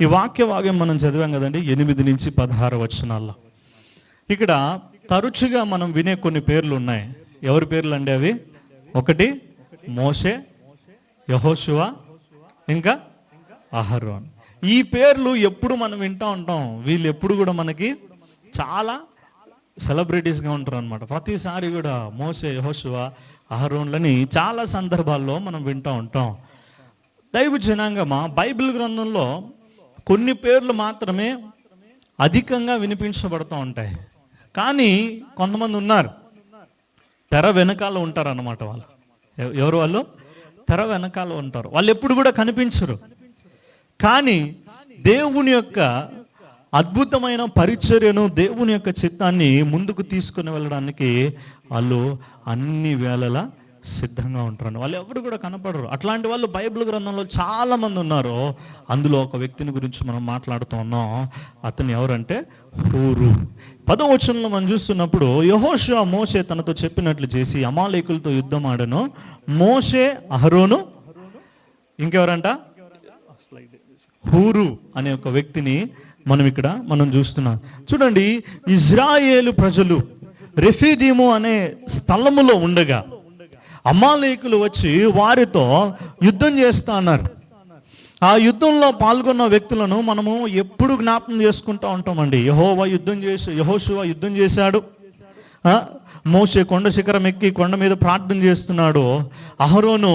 ఈ వాక్యం మనం చదివాం కదండి, 8-16 వచనాల్లో. ఇక్కడ తరచుగా మనం వినే కొన్ని పేర్లు ఉన్నాయి. ఎవరి పేర్లు అండి అవి? ఒకటి మోషే, యెహోషువ, ఇంకా అహరోన్. ఈ పేర్లు ఎప్పుడు మనం వింటూ ఉంటాం. వీళ్ళు ఎప్పుడు కూడా మనకి చాలా సెలబ్రిటీస్గా ఉంటారు అనమాట. ప్రతిసారి కూడా మోషే, యెహోషువ, అహరోన్లని చాలా సందర్భాల్లో మనం వింటూ ఉంటాం. దైవ జనాంగమా, బైబిల్ గ్రంథంలో కొన్ని పేర్లు మాత్రమే అధికంగా వినిపించబడుతూ ఉంటాయి. కానీ కొంతమంది ఉన్నారు, తెర వెనకాల ఉంటారు అన్నమాట. వాళ్ళు ఎవరు? వాళ్ళు తెర వెనకాల ఉంటారు. వాళ్ళు ఎప్పుడు కూడా కనిపించరు. కానీ దేవుని యొక్క అద్భుతమైన పరిచర్యను, దేవుని యొక్క చిత్తాన్ని ముందుకు తీసుకుని వెళ్ళడానికి వాళ్ళు అన్ని వేళలా సిద్ధంగా ఉంటారు. వాళ్ళు ఎవరు కూడా కనపడరు. అట్లాంటి వాళ్ళు బైబిల్ గ్రంథంలో చాలా మంది ఉన్నారు. అందులో ఒక వ్యక్తిని గురించి మనం మాట్లాడుతూ ఉన్నాం. అతను ఎవరంటే హూరు. 10వ వచనంలో మనం చూస్తున్నప్పుడు, యెహోషువ మోషే తనతో చెప్పినట్లు చేసి అమాలేకులతో యుద్ధం ఆడెను. మోషే, అహరోను, ఇంకెవరంట? హూరు అనే ఒక వ్యక్తిని మనం చూస్తున్నాం. చూడండి, ఇజ్రాయేలు ప్రజలు రెఫీదీము అనే స్థలములో ఉండగా అమాలేకులు వచ్చి వారితో యుద్ధం చేస్తా అన్నారు. ఆ యుద్ధంలో పాల్గొన్న వ్యక్తులను మనము ఎప్పుడు జ్ఞాపకం చేసుకుంటూ ఉంటామండి. యెహోషువ యుద్ధం చేశాడు. మోషే కొండ శిఖరం ఎక్కి కొండ మీద ప్రార్థన చేస్తున్నాడు. అహరోను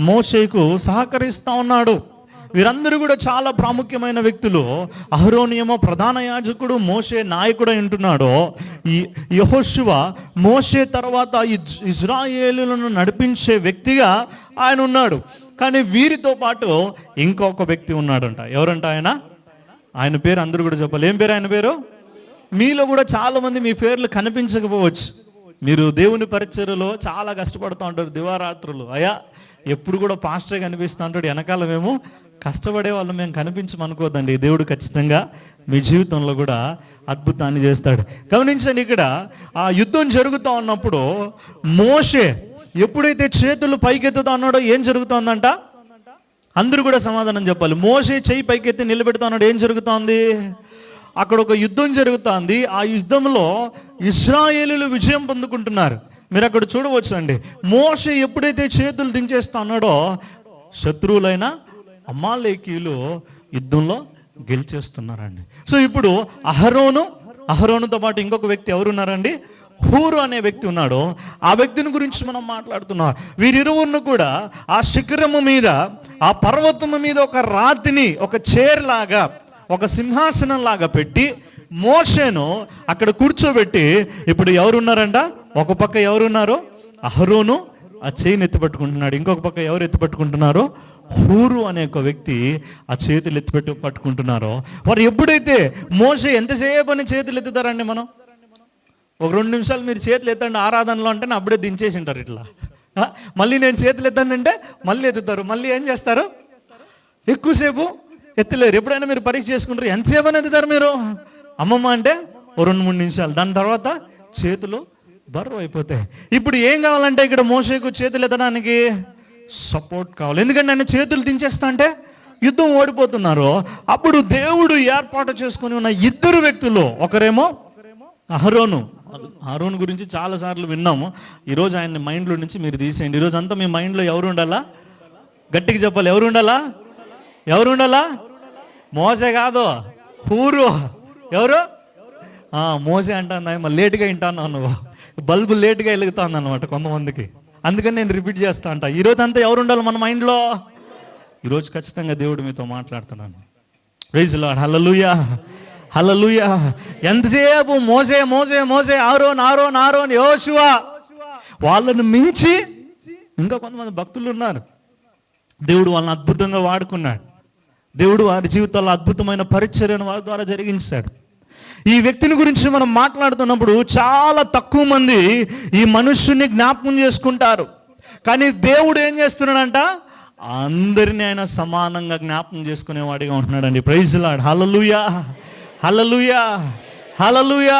మోషేకు సహకరిస్తూ ఉన్నాడు. వీరందరూ కూడా చాలా ప్రాముఖ్యమైన వ్యక్తులు. అహరోను ఏమో ప్రధాన యాజకుడు, మోషే నాయకుడు అంటున్నాడు. ఈ యెహోషువ మోషే తర్వాత ఇజ్రాయేలులను నడిపించే వ్యక్తిగా ఆయన ఉన్నాడు. కానీ వీరితో పాటు ఇంకొక వ్యక్తి ఉన్నాడంట. ఎవరంట ఆయన? ఆయన పేరు అందరూ కూడా చెప్పాలి. ఏం పేరు ఆయన పేరు? మీలో కూడా చాలా మంది మీ పేర్లు కనిపించకపోవచ్చు. మీరు దేవుని పరిచర్యలో చాలా కష్టపడుతూ ఉంటారు దివారాత్రులు. అయ్యా ఎప్పుడు కూడా పాస్టర్ కనిపిస్తూ ఉంటాడు, వెనకాల మేము కష్టపడే వాళ్ళు మేము కనిపించమనుకోదండి. దేవుడు ఖచ్చితంగా మీ జీవితంలో కూడా అద్భుతాన్ని చేస్తాడు. గమనించండి, ఇక్కడ ఆ యుద్ధం జరుగుతూ ఉన్నప్పుడు మోషే ఎప్పుడైతే చేతులు పైకెత్తుతా ఉన్నాడో ఏం జరుగుతోందంట? అందరూ కూడా సమాధానం చెప్పాలి. మోషే చెయ్యి పైకెత్తి నిలబెడతా ఉన్నాడు. ఏం జరుగుతోంది? అక్కడ ఒక యుద్ధం జరుగుతోంది. ఆ యుద్ధంలో ఇశ్రాయేలీయులు విజయం పొందుకుంటున్నారు. మీరు అక్కడ చూడవచ్చు అండి. మోషే ఎప్పుడైతే చేతులు దించేస్తా ఉన్నాడో శత్రువులైన అమాలేకీయులు యుద్ధంలో గెలిచేస్తున్నారండి. సో ఇప్పుడు అహరోనుతో పాటు ఇంకొక వ్యక్తి ఎవరున్నారండి? హూరు అనే వ్యక్తి ఉన్నాడు. ఆ వ్యక్తిని గురించి మనం మాట్లాడుతున్నాం. వీరిరువురు కూడా ఆ శిఖరము మీద, ఆ పర్వతము మీద ఒక రాతిని, ఒక చైర్ లాగా, ఒక సింహాసనం లాగా పెట్టి మోషేను అక్కడ కూర్చోబెట్టి, ఇప్పుడు ఎవరున్నారంట? ఒక పక్క ఎవరున్నారు? అహరోను ఆ చేయిని ఎత్తిపట్టుకుంటున్నాడు. ఇంకొక పక్క ఎవరు ఎత్తిపట్టుకుంటున్నారో? హూరు అనే ఒక వ్యక్తి ఆ చేతులు పట్టుకుంటున్నారో. వారు ఎప్పుడైతే మోషే ఎంతసేపు అని చేతులు ఎత్తుతారండి, మనం ఒక 2 నిమిషాలు మీరు చేతులు ఎత్తండి ఆరాధనలో అంటే అప్పుడే దించేసి ఉంటారు ఇట్లా. మళ్ళీ నేను చేతులు ఎత్తండి అంటే మళ్ళీ ఎత్తుతారు. మళ్ళీ ఏం చేస్తారు? ఎక్కువసేపు ఎత్తలేరు. ఎప్పుడైనా మీరు పరీక్ష చేసుకుంటారు, ఎంతసేపు అని ఎత్తుతారు మీరు? అమ్మమ్మ అంటే ఓ 2-3 నిమిషాలు, దాని తర్వాత చేతులు బరువు అయిపోతాయి. ఇప్పుడు ఏం కావాలంటే ఇక్కడ మోషేకు చేతులు ఎత్తడానికి సపోర్ట్ కావాలి. ఎందుకంటే ఆయన చేతులు దించేస్తా అంటే యుద్ధం ఓడిపోతున్నారు. అప్పుడు దేవుడు ఏర్పాటు చేసుకుని ఉన్న ఇద్దరు వ్యక్తులు, ఒకరేమో అహరోను గురించి చాలాసార్లు విన్నాము. ఈరోజు ఆయన మైండ్లో నుంచి మీరు తీసేయండి. ఈరోజు అంతా మీ మైండ్లో ఎవరు ఉండాలా? గట్టిగా చెప్పాలి. ఎవరు ఉండాలా? మోసే కాదు, హూరు. ఎవరు? మోసే అంటాను. మళ్ళీ లేటుగా వింటాను. నువ్వు బల్బు లేటుగా వెలుగుతుంది అన్నమాట కొంతమందికి. అందుకని నేను రిపీట్ చేస్తా అంట. ఈరోజు అంతా ఎవరు ఉండాలి మన మైండ్లో? ఈరోజు ఖచ్చితంగా దేవుడు మీతో మాట్లాడుతున్నాను. Praise the Lord. Hallelujah, hallelujah. ఎంతసేపు మోసే, ఆరోన్, యెహోషువ. వాళ్ళను మించి ఇంకా కొంతమంది భక్తులు ఉన్నారు. దేవుడు వాళ్ళని అద్భుతంగా వాడుకున్నాడు. దేవుడు వారి జీవితాల్లో అద్భుతమైన పరిచర్యను వారి ద్వారా జరిగించాడు. ఈ వ్యక్తిని గురించి మనం మాట్లాడుతున్నప్పుడు చాలా తక్కువ మంది ఈ మనుష్యుని జ్ఞాపకం చేసుకుంటారు. కానీ దేవుడు ఏం చేస్తున్నాడంట? అందరినీ ఆయన సమానంగా జ్ఞాపకం చేసుకునేవాడిగా ఉంటున్నాడండి. Praise the Lord. Hallelujah, hallelujah, hallelujah.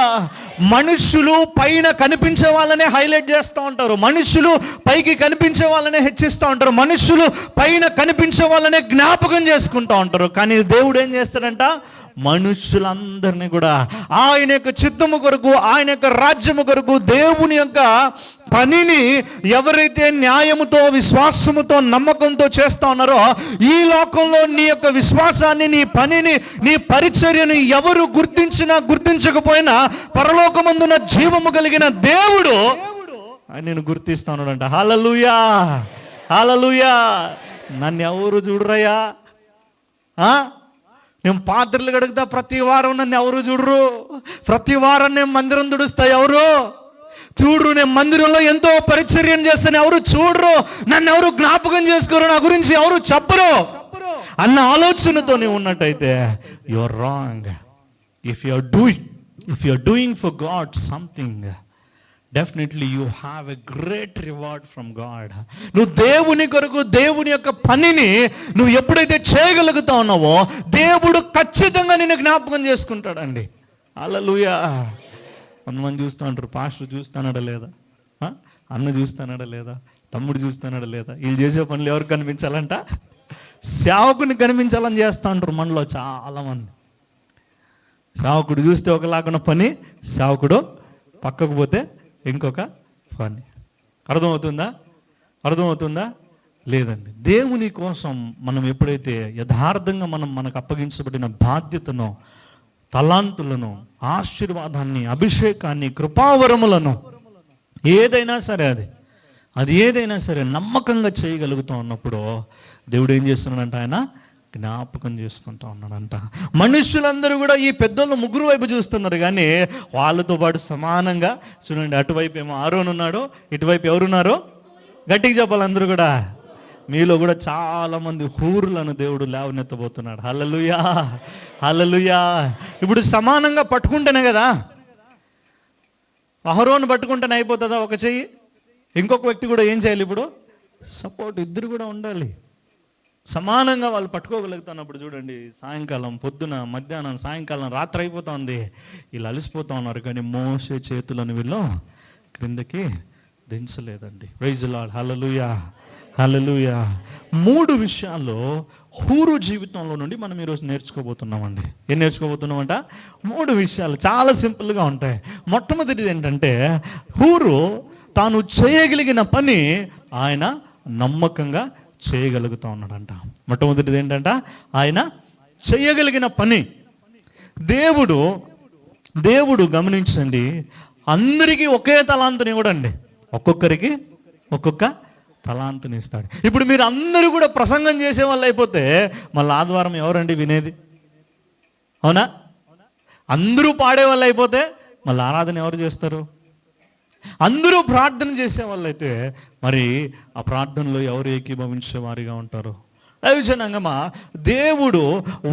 మనుషులు పైన కనిపించే వాళ్ళనే హైలైట్ చేస్తూ ఉంటారు, మనుషులు పైకి కనిపించే వాళ్ళనే హెచ్చిస్తూ ఉంటారు, మనుషులు పైన కనిపించే వాళ్ళనే జ్ఞాపకం చేసుకుంటూ ఉంటారు. కానీ దేవుడు ఏం చేస్తాడంట, మనుషులందరినీ కూడా ఆయన యొక్క చిత్తము కొరకు, ఆయన యొక్క రాజ్యము కొరకు, దేవుని యొక్క పనిని ఎవరైతే న్యాయముతో, విశ్వాసముతో, నమ్మకంతో చేస్తా ఉన్నారో, ఈ లోకంలో నీ యొక్క విశ్వాసాన్ని, నీ పనిని, నీ పరిచర్యను ఎవరు గుర్తించినా గుర్తించకపోయినా పరలోకమందున జీవము కలిగిన దేవుడు నేను గుర్తిస్తా ఉన్నాడంట. హల్లెలూయా, హల్లెలూయా. నన్ను ఎవరు చూడరయ్యా, నేను పాత్రలు కడుగుతా ప్రతి వారం, నన్ను ఎవరు చూడరు. ప్రతి వారం నేను మందిరం తుడుస్తా, ఎవరు చూడరు. నేను మందిరంలో ఎంతో పరిచర్యం చేస్తాను, ఎవరు చూడరు. నన్ను ఎవరు జ్ఞాపకం చేసుకోరు, నా గురించి ఎవరు చెప్పరు అన్న ఆలోచనతో నీవు ఉన్నట్టయితే you are wrong. If you are doing for God something, definitely you have a great reward from God. నువ్వు దేవుని కొరకు, దేవుని యొక్క పనిని నువ్వు ఎప్పుడైతే చేయగలుగుతా ఉన్నావో, దేవుడు ఖచ్చితంగా నిన్ను జ్ఞాపకం చేసుకుంటాడండి. హల్లెలూయా. కొంతమంది చూస్తూ ఉంటారు, పాస్టర్ చూస్తానడా లేదా, అన్న చూస్తానడా లేదా, తమ్ముడు చూస్తానడా లేదా. వీళ్ళు చేసే పనులు ఎవరికి కనిపించాలంట, సేవకుని కనిపించాలని చేస్తూ ఉంటారు మనలో చాలామంది. సేవకుడు చూస్తే ఒకలాగున్న పని, సేవకుడు పక్కకు పోతే ఇంకొక పని. అర్థమవుతుందా? లేదండి. దేవుని కోసం మనం ఎప్పుడైతే యథార్థంగా మనకు అప్పగించబడిన బాధ్యతను, తలాంతులను, ఆశీర్వాదాన్ని, అభిషేకాన్ని, కృపావరములను, ఏదైనా సరే అది ఏదైనా సరే నమ్మకంగా చేయగలుగుతూ ఉన్నప్పుడు దేవుడు ఏం చేస్తున్నాడంట, ఆయన జ్ఞాపకం చేసుకుంటా ఉన్నాడంట. మనుషులందరూ కూడా ఈ పెద్దోళ్ళు ముగ్గురు వైపు చూస్తున్నారు, కానీ వాళ్ళతో పాటు సమానంగా చూడండి, అటువైపు ఏమో ఆరోన్ ఉన్నాడు, ఇటువైపు ఎవరున్నారో గట్టిగా చెప్పాలి. అందరూ కూడా, మీలో కూడా చాలా మంది హూరులను దేవుడు లేవనెత్తబోతున్నాడు. హల్లెలూయా, హల్లెలూయా. ఇప్పుడు సమానంగా పట్టుకుంటేనే కదా, అహరోను పట్టుకుంటేనే అయిపోతుందా ఒక చెయ్యి? ఇంకొక వ్యక్తి కూడా ఏం చేయాలి? ఇప్పుడు సపోర్ట్ ఇద్దరు కూడా ఉండాలి. సమానంగా వాళ్ళు పట్టుకోగలుగుతున్నప్పుడు చూడండి, సాయంకాలం, పొద్దున, మధ్యాహ్నం, సాయంకాలం, రాత్రి అయిపోతుంది, వీళ్ళు అలసిపోతూ ఉన్నారు, కానీ మోసే చేతులను వీళ్ళు క్రిందకి దించలేదండి. Praise the Lord. Hallelujah, hallelujah. 3 విషయాల్లో హూరు జీవితంలో నుండి మనం ఈరోజు నేర్చుకోబోతున్నామండి. ఏం నేర్చుకోబోతున్నామంట? 3 విషయాలు చాలా సింపుల్గా ఉంటాయి. మొట్టమొదటిది ఏంటంటే, హూరు తాను చేయగలిగిన పని ఆయన నమ్మకంగా చేయగలుగుతూ ఉన్నాడంట. మొట్టమొదటిది ఏంటంట, ఆయన చేయగలిగిన పని. దేవుడు గమనించండి, అందరికీ ఒకే తలాంతుని ఇవ్వడండి, ఒక్కొక్కరికి ఒక్కొక్క తలాంతుని ఇస్తాడు. ఇప్పుడు మీరు అందరూ కూడా ప్రసంగం చేసే వాళ్ళు అయిపోతే మళ్ళీ ఆదివారం ఎవరండి వినేది? అవునా? అందరూ పాడే వాళ్ళు అయిపోతే మళ్ళీ ఆరాధన ఎవరు చేస్తారు? అందరూ ప్రార్థన చేసేవాళ్ళు అయితే మరి ఆ ప్రార్థనలో ఎవరు ఏకీభవించే వారిగా ఉంటారు? దైవజనాంగమా, దేవుడు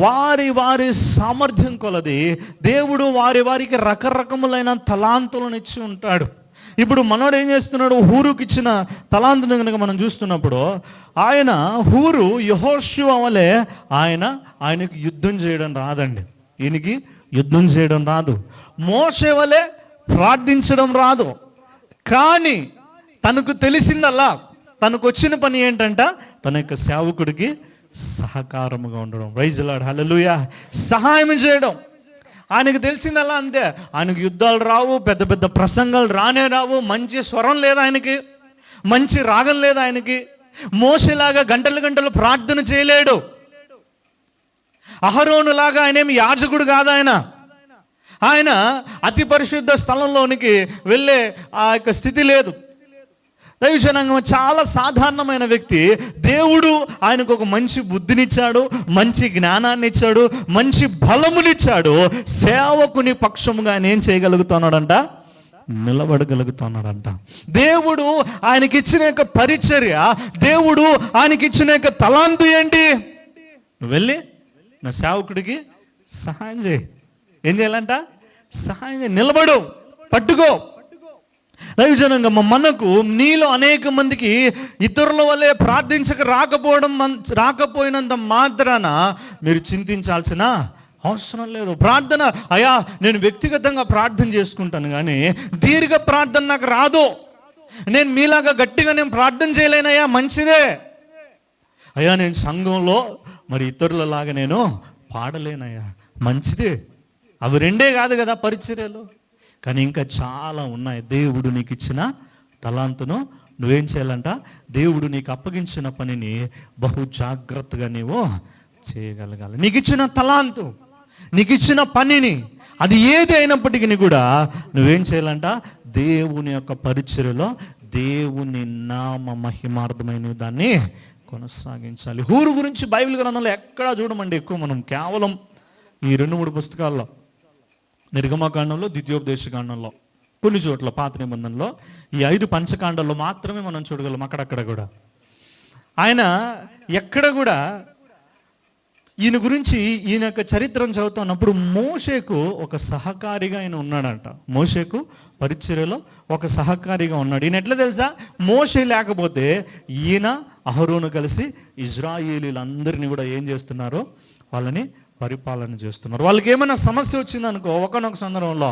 వారి సామర్థ్యం కొలది దేవుడు వారికి రకరకములైన తలాంతులను ఇచ్చి ఉంటాడు. ఇప్పుడు మనోడు ఏం చేస్తున్నాడు? హూరుకి ఇచ్చిన తలాంతుని కనుక మనం చూస్తున్నప్పుడు, హూరు యెహోషువ వలె ఆయనకు యుద్ధం చేయడం రాదండి. ఈయనకి యుద్ధం చేయడం రాదు. మోషే వలె ప్రార్థించడం రాదు. కానీ తనకు తెలిసిందల్లా, తనకు వచ్చిన పని ఏంటంట, తన యొక్క సేవకుడికి సహకారముగా ఉండడం. ప్రైజ్ ది లార్డ్, హల్లెలూయా. సహాయం చేయడం. ఆయనకు తెలిసిందల్లా అంతే. ఆయనకు యుద్ధాలు రావు, పెద్ద పెద్ద ప్రసంగాలు రావు, మంచి స్వరం లేదు ఆయనకి, మంచి రాగం లేదు ఆయనకి. మోషేలాగా గంటలు ప్రార్థన చేయలేడు. అహరోనులాగా ఆయనేమి యాజకుడు కాదు. ఆయన అతి పరిశుద్ధ స్థలంలోనికి వెళ్ళే ఆ యొక్క స్థితి లేదు. దైవజనాంగం చాలా సాధారణమైన వ్యక్తి. దేవుడు ఆయనకు ఒక మంచి బుద్ధినిచ్చాడు, మంచి జ్ఞానాన్ని ఇచ్చాడు, మంచి బలమునిచ్చాడు. సేవకుని పక్షముగా ఆయన ఏం చేయగలుగుతున్నాడంట? నిలబడగలుగుతున్నాడంట. దేవుడు ఆయనకిచ్చిన యొక్క పరిచర్య, దేవుడు ఆయనకిచ్చిన యొక్క తలాంతు ఏంటి? నువ్వు వెళ్ళి నా సేవకుడికి సహాయం చేయి. ఏం చేయాలంట? సహాయం చేయి. నిలబడు, పట్టుకో. దైవజనంగా మనకు, నీలో అనేక మందికి ఇతరుల వల్లే ప్రార్థించక రాకపోయినంత మాత్రాన మీరు చింతించాల్సిన అవసరం లేదు. ప్రార్థన, అయ్యా నేను వ్యక్తిగతంగా ప్రార్థన చేసుకుంటాను కానీ దీర్ఘ ప్రార్థన నాకు రాదు. నేను మీలాగా గట్టిగా నేను ప్రార్థన చేయలేనయ్యా, మంచిదే. అయ్యా నేను సంఘంలో మరి ఇతరులలాగా నేను పాడలేనయ్యా, మంచిదే. అవి రెండే కాదు కదా పరిచర్యలు, కానీ ఇంకా చాలా ఉన్నాయి. దేవుడు నీకు ఇచ్చిన తలాంతును నువ్వేం చేయాలంట, దేవుడు నీకు అప్పగించిన పనిని బహు జాగ్రత్తగా నీవు చేయగలగాలి. నీకు ఇచ్చిన తలాంతు, నీకు ఇచ్చిన పనిని, అది ఏది అయినప్పటికీ కూడా నువ్వేం చేయాలంట, దేవుని యొక్క పరిచర్యలో దేవుని నామ మహిమార్థమైన దాన్ని కొనసాగించాలి. హూరు గురించి బైబిల్ గ్రంథంలో ఎక్కడా చూడమండి. ఎక్కువ మనం కేవలం ఈ 2-3 పుస్తకాల్లో, నిర్గమకాండంలో, ద్వితీయోపదేశకాండంలో, కొన్ని చోట్ల పాత నిబంధనలో, ఈ 5 పంచకాండాల్లో మాత్రమే మనం చూడగలం. అక్కడక్కడ కూడా ఆయన ఎక్కడ కూడా ఈయన గురించి, ఈయన యొక్క చరిత్రను చదువుతున్నప్పుడు మోషేకు ఒక సహకారిగా ఆయన ఉన్నాడంట. మోషేకు పరిచర్యలో ఒక సహకారిగా ఉన్నాడు. ఈయన ఎట్లా తెలుసా, మోషే లేకపోతే ఈయన అహరోను కలిసి ఇజ్రాయేలీలందరినీ కూడా ఏం చేస్తున్నారు, వాళ్ళని పరిపాలన చేస్తున్నారు. వాళ్ళకి ఏమైనా సమస్య వచ్చిందనుకో, ఒకనొక సందర్భంలో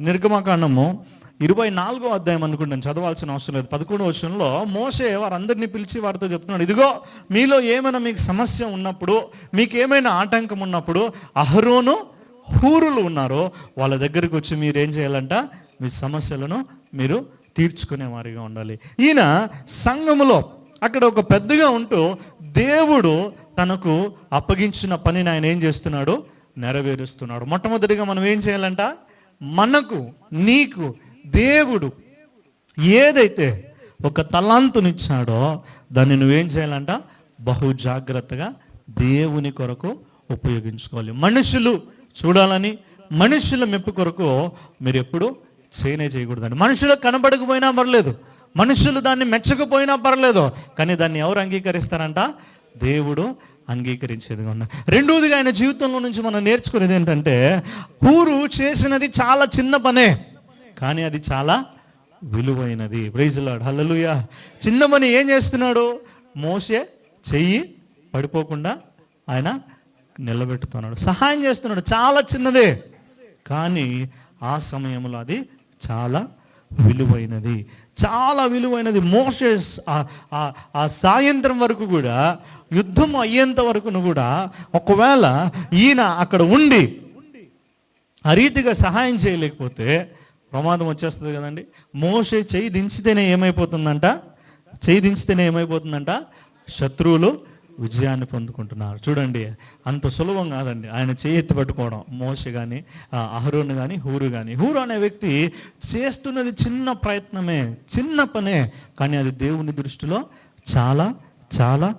నిర్గమకాండము 24వ అధ్యాయం అనుకుంటాను, చదవాల్సిన అవసరం లేదు, 11వ వచనంలో మోషే వారందరినీ పిలిచి వారితో చెప్తున్నాడు, ఇదిగో మీలో ఏమైనా మీకు సమస్య ఉన్నప్పుడు, మీకు ఏమైనా ఆటంకం ఉన్నప్పుడు అహరోను హూరులు ఉన్నారో వాళ్ళ దగ్గరికి వచ్చి మీరు ఏం చేయాలంట, మీ సమస్యలను మీరు తీర్చుకునే వారిగా ఉండాలి. ఈయన సంఘములో అక్కడ ఒక పెద్దగా ఉంటూ దేవుడు తనకు అప్పగించిన పనిని ఆయన ఏం చేస్తున్నాడు, నెరవేరుస్తున్నాడు. మొట్టమొదటిగా మనం ఏం చేయాలంట, మనకు నీకు దేవుడు ఏదైతే ఒక తలాంతునిచ్చాడో దాన్ని నువ్వేం చేయాలంట, బహు జాగ్రత్తగా దేవుని కొరకు ఉపయోగించుకోవాలి. మనుషులు చూడాలని, మనుషుల మెప్పు కొరకు మీరు ఎప్పుడు చేయకూడదండి. మనుషులకు కనబడకపోయినా పర్లేదు, మనుషులు దాన్ని మెచ్చకపోయినా పర్లేదు, కానీ దాన్ని ఎవరు అంగీకరిస్తారంట, దేవుడు అంగీకరించేదిగా ఉన్నారు. రెండోదిగా ఆయన జీవితంలో నుంచి మనం నేర్చుకునేది ఏంటంటే, హూరు చేసినది చాలా చిన్న పనే, కానీ అది చాలా విలువైనది. ప్రైజ్ లార్డ్, హల్లెలూయా. చిన్న పని ఏం చేస్తున్నాడు, మోషే చెయ్యి పడిపోకుండా ఆయన నిలబెట్టుతున్నాడు, సహాయం చేస్తున్నాడు. చాలా చిన్నదే, కానీ ఆ సమయంలో అది చాలా విలువైనది, చాలా విలువైనది. మోషే ఆ సాయంత్రం వరకు కూడా, యుద్ధం అయ్యేంత వరకును కూడా, ఒకవేళ ఈయన అక్కడ ఉండి ఆ రీతిగా సహాయం చేయలేకపోతే ప్రమాదం వచ్చేస్తుంది కదండి. మోషే చెయ్యి దించితేనే ఏమైపోతుందంట, శత్రువులు విజయాన్ని పొందుకుంటున్నారు. చూడండి, అంత సులభం కాదండి ఆయన చేయి ఎత్తి పట్టుకోవడం. మోషే కానీ, అహరోను కానీ, హూరు కానీ. హూరు అనే వ్యక్తి చేస్తున్నది చిన్న ప్రయత్నమే, చిన్న పనే, కానీ అది దేవుని దృష్టిలో చాలా చాలా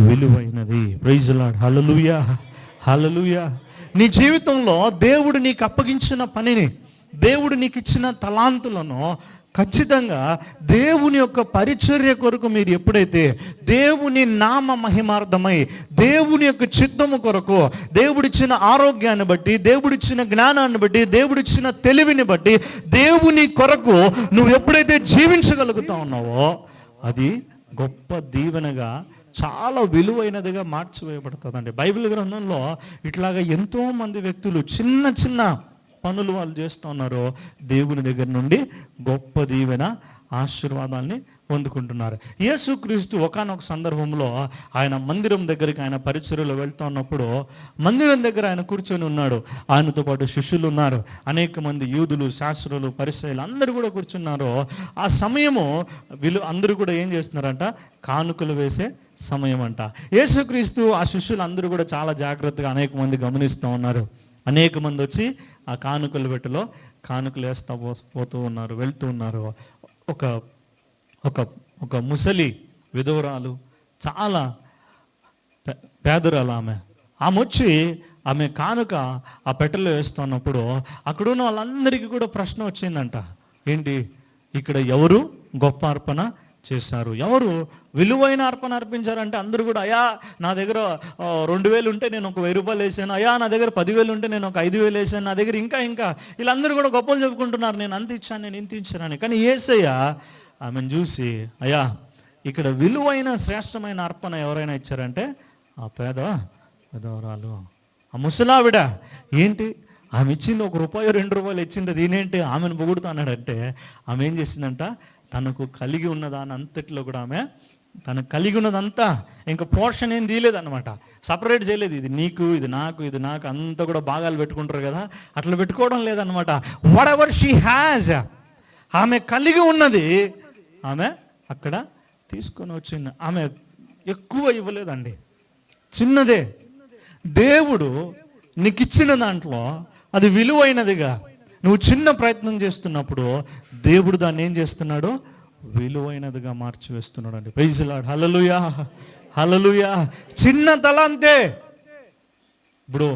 విలువైనది. ప్రైజ్ లార్డ్, హల్లెలూయా, హల్లెలూయా. నీ జీవితంలో దేవుడు నీకు అప్పగించిన పనిని, దేవుడు నీకు ఇచ్చిన తలాంతులను ఖచ్చితంగా దేవుని యొక్క పరిచర్య కొరకు మీరు ఎప్పుడైతే దేవుని నామ మహిమార్థమై, దేవుని యొక్క చిత్తము కొరకు, దేవుడిచ్చిన ఆరోగ్యాన్ని బట్టి, దేవుడిచ్చిన జ్ఞానాన్ని బట్టి, దేవుడిచ్చిన తెలివిని బట్టి, దేవుని కొరకు నువ్వు ఎప్పుడైతే జీవించగలుగుతా ఉన్నావో అది గొప్ప దీవెనగా, చాలా విలువైనదిగా మార్చివేయబడుతుందండి. బైబిల్ గ్రంథంలో ఇట్లాగా ఎంతోమంది వ్యక్తులు చిన్న చిన్న పనులు వాళ్ళు చేస్తూ ఉన్నారో దేవుని దగ్గర నుండి గొప్ప దీవెన, ఆశీర్వాదాన్ని పొందుకుంటున్నారు. యేసుక్రీస్తు ఒకానొక సందర్భంలో ఆయన మందిరం దగ్గరికి ఆయన పరిచర్యలో వెళ్తూ ఉన్నప్పుడు, మందిరం దగ్గర ఆయన కూర్చొని ఉన్నాడు. ఆయనతో పాటు శిష్యులు ఉన్నారు, అనేక మంది యూదులు, శాస్త్రులు, పరిసయ్యులు అందరూ కూడా కూర్చున్నారు. ఆ సమయము అందరూ కూడా ఏం చేస్తున్నారంట, కానుకలు వేసే సమయం అంట. యేసుక్రీస్తు ఆ శిష్యులు అందరూ కూడా చాలా జాగ్రత్తగా అనేక మంది గమనిస్తూ ఉన్నారు. అనేక మంది వచ్చి ఆ కానుకల పెట్టెలో కానుకలు వేస్తూ పోతూ ఉన్నారు, వెళ్తూ ఉన్నారు. ఒక ఒక ఒక ముసలి విధవరాలు, చాలా పేదరాలు ఆమె వచ్చి ఆమె కానుక ఆ పెట్టెలో వేస్తున్నప్పుడు అక్కడున్న వాళ్ళందరికీ కూడా ప్రశ్న వచ్చిందంట, ఏంటి ఇక్కడ ఎవరు గొప్ప అర్పణ చేశారు, ఎవరు విలువైన అర్పణ అర్పించారంటే అందరూ కూడా, అయ్యా నా దగ్గర 2000 ఉంటే నేను ఒక 1000 రూపాయలు వేసాను, అయ్యా నా దగ్గర 10,000 ఉంటే నేను ఒక 5,000 వేసాను, నా దగ్గర ఇంకా వీళ్ళందరూ కూడా గొప్పలు చెప్పుకుంటున్నారు, నేను అంత ఇచ్చాను, నేను ఇంత ఇచ్చానని. కానీ యేసయ్య ఆమెను చూసి, అయ్యా ఇక్కడ విలువైన శ్రేష్టమైన అర్పణ ఎవరైనా ఇచ్చారంటే ఆ పేద విధవరాలు. ఆ ముసలావిడ ఏంటి, ఆమె ఇచ్చింది ₹1 ₹2 ఇచ్చింది, దీనేంటి ఆమెను పొగుడుతున్నాడంటే, ఆమె ఏం చేసిందంట, తనకు కలిగి ఉన్నదాని అంతట్లో కూడా ఆమె తనకు కలిగి ఉన్నదంతా ఇంకా పోర్షన్ ఏం తీయలేదన్నమాట, సపరేట్ చేయలేదు. ఇది నీకు, ఇది నాకు, ఇది నాకు, అంతా కూడా భాగాలు పెట్టుకుంటారు కదా, అట్లా పెట్టుకోవడం లేదనమాట. వాట్ ఎవర్ షీ హ్యాజ్, ఆమె కలిగి ఉన్నది ఆమె అక్కడ తీసుకొని వచ్చింది. ఆమె ఎక్కువ ఇవ్వలేదండి, చిన్నదే. దేవుడు నీకు ఇచ్చిన దాంట్లో అది విలువైనదిగా నువ్వు చిన్న ప్రయత్నం చేస్తున్నప్పుడు దేవుడు దాన్ని ఏం చేస్తున్నాడు, విలువైనదిగా మార్చివేస్తున్నాడు అండి. ప్రైజ్ లార్డ్, హల్లెలూయా, హల్లెలూయా. చిన్న తలాంతే. ఇప్పుడు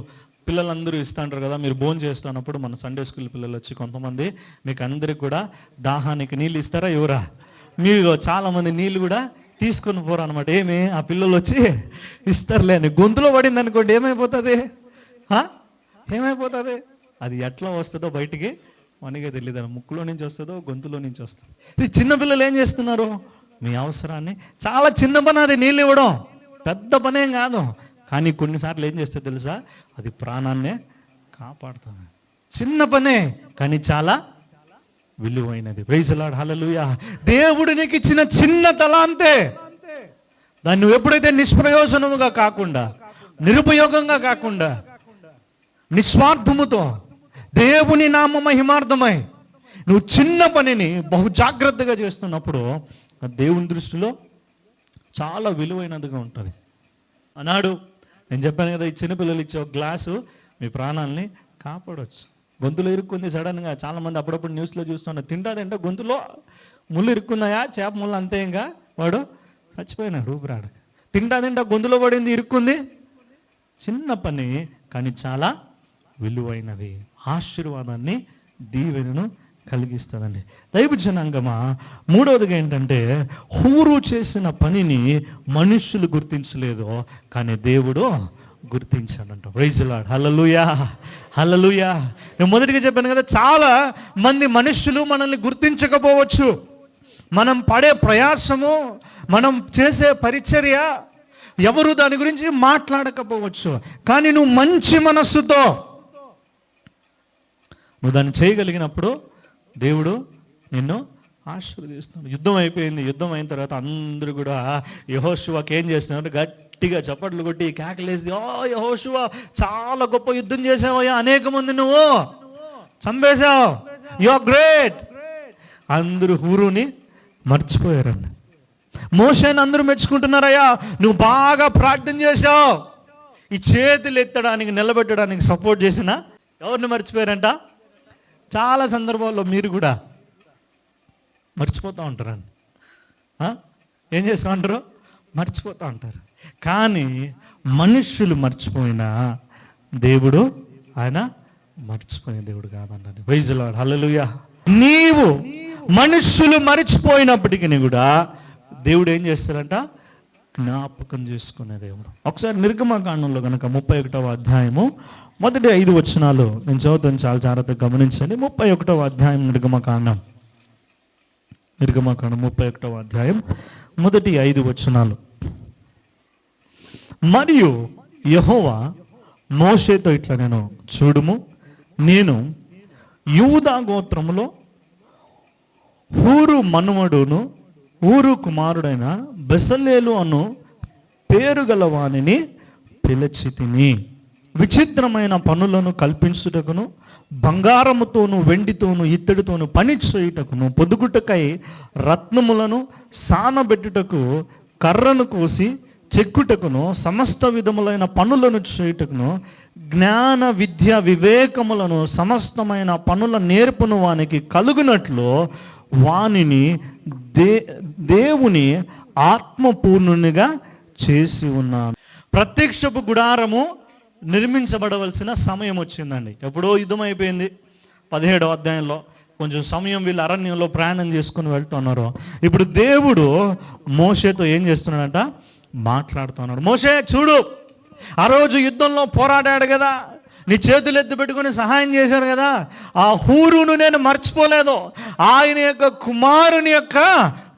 పిల్లలందరూ ఇస్తుంటారు కదా, మీరు భోజనం చేస్తున్నప్పుడు మన సండే స్కూల్ పిల్లలు వచ్చి కొంతమంది మీకు అందరికి కూడా దాహానికి నీళ్ళు ఇస్తారా, ఎవరా? మీరు చాలామంది నీళ్ళు కూడా తీసుకొని పోరు అనమాట. ఏమి ఆ పిల్లలు వచ్చి ఇస్తారులే అని గొంతులో పడింది అనుకోండి, ఏమైపోతుంది, ఏమైపోతుంది? అది ఎట్లా వస్తుందో బయటికి మనకే తెలియదు, ముక్కులో నుంచి వస్తుందో గొంతులో నుంచి వస్తుంది. ఇది చిన్నపిల్లలు ఏం చేస్తున్నారు, మీ అవసరాన్ని, చాలా చిన్న పని అది, నీళ్ళు ఇవ్వడం పెద్ద పనేం కాదు, కానీ కొన్నిసార్లు ఏం చేస్తే తెలుసా, అది ప్రాణాన్నే కాపాడుతుంది. చిన్న పనే కానీ చాలా విలువైనది. ప్రైజ్ ది లార్డ్, హల్లెలూయా. దేవుడు నీకు ఇచ్చిన చిన్న తలాంతే, దాన్ని నువ్వు ఎప్పుడైతే నిష్ప్రయోజనముగా కాకుండా, నిరుపయోగంగా కాకుండా, నిస్వార్థముతో దేవుని నామ మహిమార్థమై నువ్వు చిన్న పనిని బహు జాగ్రత్తగా చేస్తున్నప్పుడు దేవుని దృష్టిలో చాలా విలువైనదిగా ఉంటుంది. అన్నాడు, నేను చెప్పాను కదా, ఈ చిన్నపిల్లలు ఇచ్చే ఒక గ్లాసు మీ ప్రాణాలని కాపాడవచ్చు. గొంతులో ఇరుక్కుంది సడన్గా, చాలామంది అప్పుడప్పుడు న్యూస్లో చూస్తున్నారు, తింటాదంటే గొంతులో ముళ్ళు ఇరుక్కున్నాయా, చేప ముళ్ళు, అంతే, ఇంకా వాడు చచ్చిపోయినాడు, ఊపిరాడు. తింటా గొంతులో పడింది, ఇరుక్కుంది. చిన్న పని కానీ చాలా విలువైనది, ఆశీర్వాదాన్ని, దీవెనను కలిగిస్తుందండి. దైవ జనాంగమా, మూడవదిగా ఏంటంటే, హూరు చేసిన పనిని మనుష్యులు గుర్తించలేదు కానీ దేవుడు గుర్తించాడంట. ప్రైజ్ ది లార్డ్, హల్లెలూయా, హల్లెలూయా. నేను మొదటిగా చెప్పాను కదా, చాలా మంది మనుష్యులు మనల్ని గుర్తించకపోవచ్చు. మనం పడే ప్రయాసము, మనం చేసే పరిచర్య ఎవరు దాని గురించి మాట్లాడకపోవచ్చు. కానీ నువ్వు మంచి మనస్సుతో నువ్వు దాన్ని చేయగలిగినప్పుడు దేవుడు నిన్ను ఆశీర్వదిస్తున్నాడు. యుద్ధం అయిపోయింది. యుద్ధం అయిన తర్వాత అందరూ కూడా యెహోషువకి ఏం చేస్తున్నారు, గట్టిగా చప్పట్లు కొట్టి కేకలేసి, ఓ యెహోషువ, చాలా గొప్ప యుద్ధం చేసావయ్యా, అనేక మంది నువ్వు చంపేశావు, యు ఆర్ గ్రేట్. అందరూ హూరుని మర్చిపోయారండి. మోషేని అందరూ మెచ్చుకుంటున్నారయ్యా, నువ్వు బాగా ప్రార్థన చేశావు. ఈ చేతులు ఎత్తడానికి, నిలబెట్టడానికి సపోర్ట్ చేసిన ఎవరిని మర్చిపోయారంట? చాలా సందర్భాల్లో మీరు కూడా మర్చిపోతూ ఉంటారండి. ఏం చేస్తూ ఉంటారు? మర్చిపోతూ ఉంటారు. కానీ మనుష్యులు మర్చిపోయినా దేవుడు, ఆయన మర్చిపోయిన దేవుడు కాదన్నాడు. ప్రైజ్ ది లార్డ్, హల్లెలూయా. నీవు మనుష్యులు మర్చిపోయినప్పటికీ కూడా దేవుడు ఏం చేస్తారంట? జ్ఞాపకం చేసుకునే దేవుడు. ఒకసారి నిర్గమకాండంలో కనుక 31వ అధ్యాయము మొదటి 5 వచనాలు నేను చదువుతాను, చాలా జాగ్రత్తగా గమనించండి. 31వ అధ్యాయం నిర్గమకాండం 31వ అధ్యాయం మొదటి 5 వచనాలు. మరియు యెహోవా మోషేతో ఇట్లా, నేను చూడుము, నేను యూదా గోత్రములో హూరు మనుమడును ఊరు కుమారుడైన బెసలేలు అను పేరు గల వానిని పిలిచితిని. విచిత్రమైన పనులను కల్పించుటకును, బంగారముతోను వెండితోను ఇత్తడితోను పని చేయుటకును, పొదుగుటకై రత్నములను సానబెట్టుటకు, కర్రను కోసి చెక్కుటకును, సమస్త విధములైన పనులను చేయుటకును, జ్ఞాన విద్య వివేకములను సమస్తమైన పనుల నేర్పును వానికి కలుగునట్లు వానిని దేవుని ఆత్మపూర్ణునిగా చేసి ఉన్నాను. ప్రత్యక్షపు గుడారము నిర్మించబడవలసిన సమయం వచ్చిందండి. ఎప్పుడో యుద్ధం అయిపోయింది. 17వ అధ్యాయంలో కొంచెం సమయం వీళ్ళు అరణ్యంలో ప్రయాణం చేసుకుని వెళ్తున్నారు. ఇప్పుడు దేవుడు మోషేతో ఏం చేస్తున్నాడంట? మాట్లాడుతున్నాడు. మోషే, చూడు, ఆ రోజు యుద్ధంలో పోరాడాడు కదా, నీ చేతులు ఎత్తి పెట్టుకుని సహాయం చేశాడు కదా, ఆ హూరును నేను మర్చిపోలేదు. ఆయన యొక్క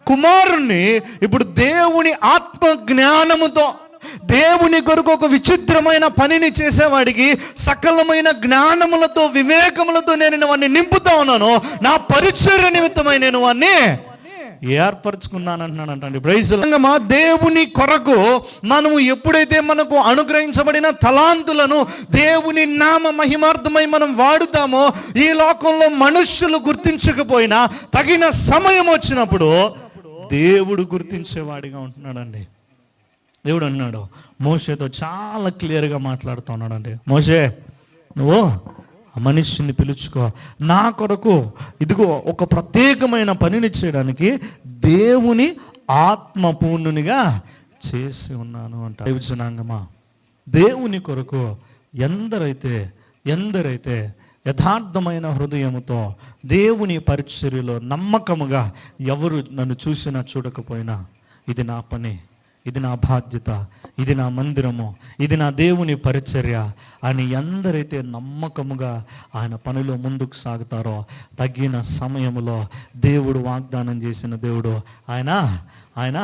కుమారుని ఇప్పుడు దేవుని ఆత్మ జ్ఞానముతో దేవుని కొరకు ఒక విచిత్రమైన పనిని చేసేవాడికి సకలమైన జ్ఞానములతో వివేకములతో నేను వాడిని నింపుతా ఉన్నాను. నా పరిచర్య నిమిత్తమై నేను వాడిని ఏర్పరచుకున్నాను అంటున్నానంటండి. ప్రైజ్ మా దేవుని కొరకు మనము ఎప్పుడైతే మనకు అనుగ్రహించబడిన తలాంతులను దేవుని నామ మహిమార్థమై మనం వాడుతామో, ఈ లోకంలో మనుష్యులు గుర్తించకపోయినా తగిన సమయం వచ్చినప్పుడు దేవుడు గుర్తించేవాడిగా ఉంటున్నాడండి. దేవుడు అన్నాడు మోషేతో చాలా క్లియర్గా మాట్లాడుతూ ఉన్నాడండి. మోషే, నువ్వు ఆ మనిషిని పిలుచుకో, నా కొరకు ఇదిగో ఒక ప్రత్యేకమైన పనిని చేయడానికి దేవుని ఆత్మపూర్ణునిగా చేసి ఉన్నాను అంట. జనాంగమా, దేవుని కొరకు ఎందరైతే యథార్థమైన హృదయముతో దేవుని పరిచర్యలో నమ్మకముగా ఎవరు నన్ను చూసినా చూడకపోయినా, ఇది నా పని, ఇది నా బాధ్యత, ఇది నా మందిరము, ఇది నా దేవుని పరిచర్య అని ఎందరైతే నమ్మకముగా ఆయన పనిలో ముందుకు సాగుతారో, తగ్గిన సమయములో దేవుడు వాగ్దానం చేసిన దేవుడు ఆయన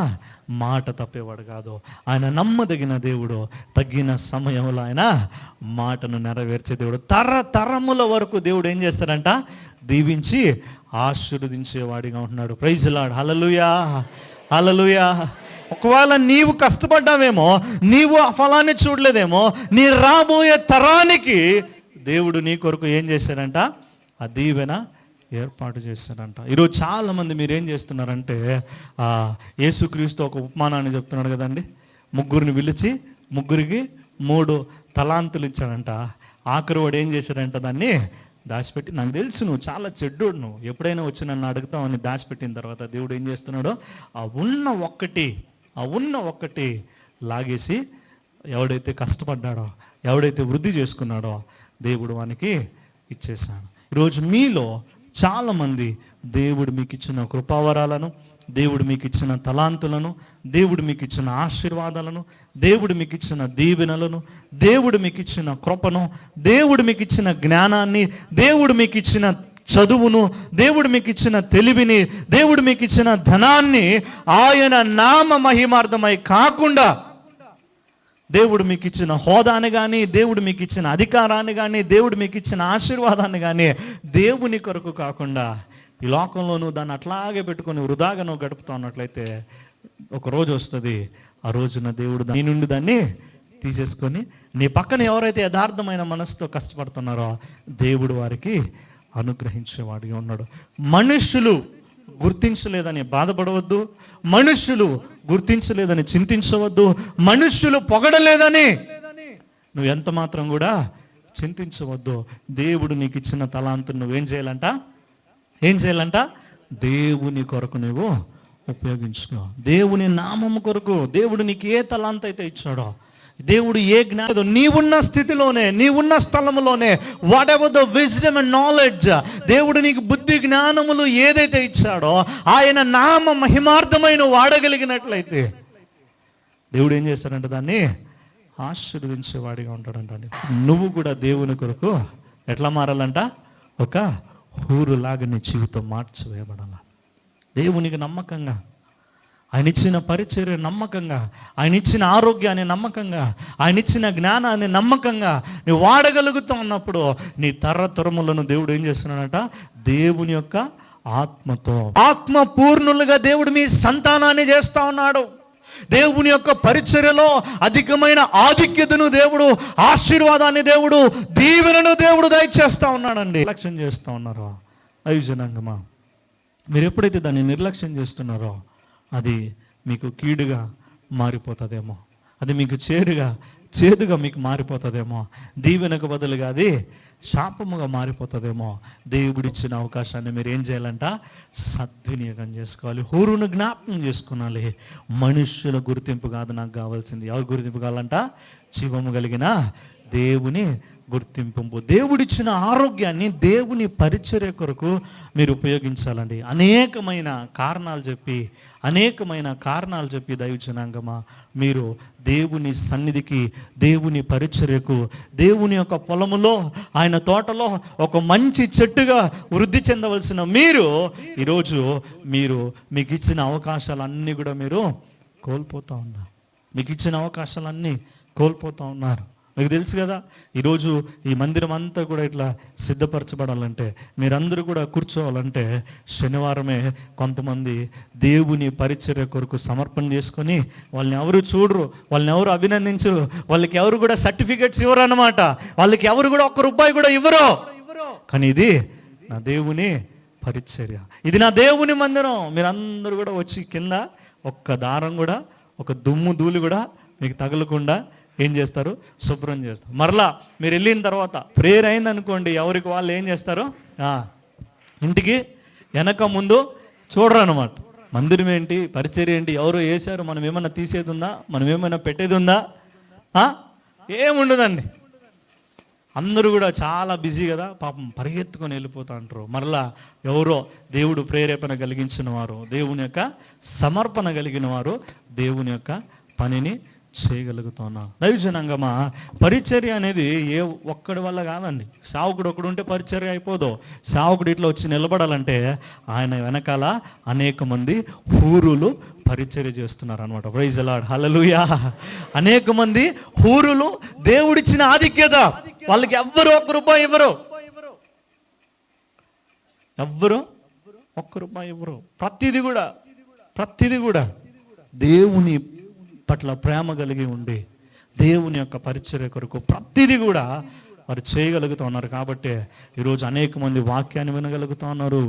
మాట తప్పేవాడు కాదు. ఆయన నమ్మదగిన దేవుడు. తగ్గిన సమయంలో ఆయన మాటను నెరవేర్చే దేవుడు. తరముల వరకు దేవుడు ఏం చేస్తాడంట? దీవించి ఆశీర్వదించేవాడిగా ఉంటున్నాడు. Praise Lord. Hallelujah, hallelujah. ఒకవేళ నీవు కష్టపడ్డావేమో, నీవు ఆ ఫలాన్ని చూడలేదేమో, నీ రాబోయే తరానికి దేవుడు నీ కొరకు ఏం చేశాడంట? ఆ దీవెన ఏర్పాటు చేశాడంట. ఈరోజు చాలామంది మీరు ఏం చేస్తున్నారంటే, యేసుక్రీస్తు ఒక ఉపమానాన్ని చెప్తున్నాడు కదండి. ముగ్గురిని పిలిచి ముగ్గురికి 3 తలాంతులు ఇచ్చాడంట. ఆఖరి వాడు ఏం చేశాడంట? దాన్ని దాచిపెట్టి, నాకు తెలుసు నువ్వు చాలా చెడ్డోడు, నువ్వు ఎప్పుడైనా వచ్చి నన్ను అడుగుతావు అని దాచిపెట్టిన తర్వాత దేవుడు ఏం చేస్తున్నాడు? ఆ ఉన్న ఒక్కటి లాగేసి ఎవడైతే కష్టపడ్డాడో, ఎవడైతే వృద్ధి చేసుకున్నాడో దేవుడు వానికి ఇచ్చేసాడు. ఈరోజు మీలో చాలామంది దేవుడు మీకు ఇచ్చిన కృపావరాలను, దేవుడు మీకు ఇచ్చిన తలాంతులను, దేవుడు మీకు ఇచ్చిన ఆశీర్వాదాలను, దేవుడు మీకు ఇచ్చిన దీవెనలను, దేవుడు మీకు ఇచ్చిన కృపను, దేవుడు మీకు ఇచ్చిన జ్ఞానాన్ని, దేవుడు మీకు ఇచ్చిన చదువును, దేవుడు మీకు ఇచ్చిన తెలివిని, దేవుడు మీకు ఇచ్చిన ధనాన్ని ఆయన నామ మహిమార్థమై కాకుండా, దేవుడు మీకు ఇచ్చిన హోదాని కానీ, దేవుడు మీకు ఇచ్చిన అధికారాన్ని కానీ, దేవుడు మీకు ఇచ్చిన ఆశీర్వాదాన్ని కానీ దేవుని కొరకు కాకుండా ఈ లోకంలో నువ్వు దాన్ని అట్లాగే పెట్టుకొని వృధాగా నువ్వు గడుపుతా ఉన్నట్లయితే ఒక రోజు వస్తుంది, ఆ రోజున దేవుడు నీ నుండి దాన్ని తీసేసుకొని నీ పక్కన ఎవరైతే యథార్థమైన మనసుతో కష్టపడుతున్నారో దేవుడు వారికి అనుగ్రహించేవాడిగా ఉన్నాడు. మనుష్యులు గుర్తించలేదని బాధపడవద్దు, మనుష్యులు గుర్తించలేదని చింతించవద్దు, మనుష్యులు పొగడలేదని నువ్వు ఎంత మాత్రం కూడా చింతించవద్దు. దేవుడు నీకు ఇచ్చిన తలాంతును నువ్వేం చేయాలంట? దేవుని కొరకు నువ్వు ఉపయోగించుకో. దేవుని నామము కొరకు దేవుడు నీకు ఏ తలాంత అయితే ఇచ్చాడో, దేవుడు ఏ జ్ఞానం, నీవున్న స్థితిలోనే, నీవున్న స్థలములోనే, whatever the wisdom and knowledge, దేవుడు నీకు బుద్ధి జ్ఞానములు ఏదైతే ఇచ్చాడో ఆయన నామ మహిమార్థమైన వాడగలిగినట్లయితే దేవుడు ఏం చేస్తాడంటే దాన్ని ఆశీర్వదించేవాడిగా ఉంటాడంట. నువ్వు కూడా దేవుని కొరకు ఎట్లా మారాలంట? ఒక హూరులాగా నీ జీవితం మార్చివేయబడాల. దేవునికి నమ్మకంగా, ఆయన ఇచ్చిన పరిచర్య నమ్మకంగా, ఆయన ఇచ్చిన ఆరోగ్యాన్ని నమ్మకంగా, ఆయన ఇచ్చిన జ్ఞానాన్ని నమ్మకంగా నువ్వు వాడగలుగుతూ ఉన్నప్పుడు నీ తరతరములను దేవుడు ఏం చేస్తున్నాడట? దేవుని యొక్క ఆత్మతో ఆత్మ పూర్ణులుగా దేవుడు మీ సంతానాన్ని చేస్తూ ఉన్నాడు. దేవుని యొక్క పరిచర్యలో అధికమైన ఆధిక్యతను దేవుడు, ఆశీర్వాదాన్ని దేవుడు, దీవెనను దేవుడు దయచేస్తూ ఉన్నాడండి. నిర్లక్ష్యం చేస్తూ ఉన్నారు అయ్యజనాంగమా. మీరు ఎప్పుడైతే దాన్ని నిర్లక్ష్యం చేస్తున్నారో అది మీకు కీడుగా మారిపోతుందేమో, అది మీకు చేదుగా మీకు మారిపోతుందేమో, దీవెనకు బదులుగా అది శాపముగా మారిపోతుందేమో. దేవుడిచ్చిన అవకాశాన్ని మీరు ఏం చేయాలంట? సద్వినియోగం చేసుకోవాలి. హూరును జ్ఞాపకం చేసుకోవాలి. మనుష్యుల గుర్తింపు కాదు నాకు కావాల్సింది. ఎవరు గుర్తింపు కావాలంట? జీవము కలిగిన దేవుని గుర్తింపు. దేవుడిచ్చిన ఆరోగ్యాన్ని దేవుని పరిచర్య కొరకు మీరు ఉపయోగించాలండి. అనేకమైన కారణాలు చెప్పి దైవజనాంగమా, మీరు దేవుని సన్నిధికి, దేవుని పరిచర్యకు, దేవుని యొక్క పొలములో, ఆయన తోటలో ఒక మంచి చెట్టుగా వృద్ధి చెందవలసిన మీరు ఈరోజు మీకు ఇచ్చిన అవకాశాలన్నీ కూడా మీరు కోల్పోతూ ఉన్నారు. మీకు ఇచ్చిన అవకాశాలన్నీ కోల్పోతూ ఉన్నారు. మీకు తెలుసు కదా, ఈరోజు ఈ మందిరం అంతా కూడా ఇట్లా సిద్ధపరచబడాలంటే, మీరందరూ కూడా కూర్చోవాలంటే శనివారమే కొంతమంది దేవుని పరిచర్య కొరకు సమర్పణ చేసుకొని వాళ్ళని ఎవరు చూడరు, వాళ్ళని ఎవరు అభినందించరు, వాళ్ళకి ఎవరు కూడా సర్టిఫికెట్స్ ఇవ్వరు అన్నమాట. వాళ్ళకి ఎవరు కూడా ₹1 కూడా ఇవ్వరు. కానీ ఇది నా దేవుని పరిచర్య, ఇది నా దేవుని మందిరం. మీరందరూ కూడా వచ్చి కింద ఒక్క దారం కూడా, ఒక దుమ్ము ధూళి కూడా మీకు తగలకుండా ఏం చేస్తారు, శుభ్రం చేస్తారు. మరలా మీరు వెళ్ళిన తర్వాత ప్రేయర్ అయిందనుకోండి, ఎవరికి వాళ్ళు ఏం చేస్తారు, ఇంటికి వెనక ముందు చూడరు అనమాట. మందిరం ఏంటి, పరిచర్య ఏంటి, ఎవరో వేశారు, మనం ఏమైనా తీసేది ఉందా, మనం ఏమైనా పెట్టేది ఉందా, ఏముండదండి. అందరూ కూడా చాలా బిజీ కదా, పాపం పరిగెత్తుకొని వెళ్ళిపోతూ అంటారు. మరలా ఎవరో దేవుడు ప్రేరేపణ కలిగించిన వారు, దేవుని యొక్క సమర్పణ కలిగిన వారు దేవుని యొక్క పనిని చేయగలుగుతున్నా. దైవజనాంగమా, పరిచర్య అనేది ఏ ఒక్కడి వల్ల కాదండి. సేవకుడు ఒకడు ఉంటే పరిచర్య అయిపోదు. సేవకుడు ఇట్లా వచ్చి నిలబడాలంటే ఆయన వెనకాల అనేక మంది హూరులు పరిచర్య చేస్తున్నారు అనమాట. ప్రైజ్ ది లార్డ్, హల్లెలూయా. అనేక మంది హూరులు, దేవుడిచ్చిన ఆధిక్యత, వాళ్ళకి ఎవ్వరు ₹1 ఇవ్వరు, ఎవ్వరు ₹1 ఇవ్వరు. ప్రతిదీ కూడా దేవుని పట్ల ప్రేమ కలిగి ఉండి దేవుని యొక్క పరిచర్య కొరకు ప్రతిదీ కూడా వారు చేయగలుగుతూ ఉన్నారు. కాబట్టి ఈరోజు అనేక మంది వాక్యాన్ని వినగలుగుతూ ఉన్నారు.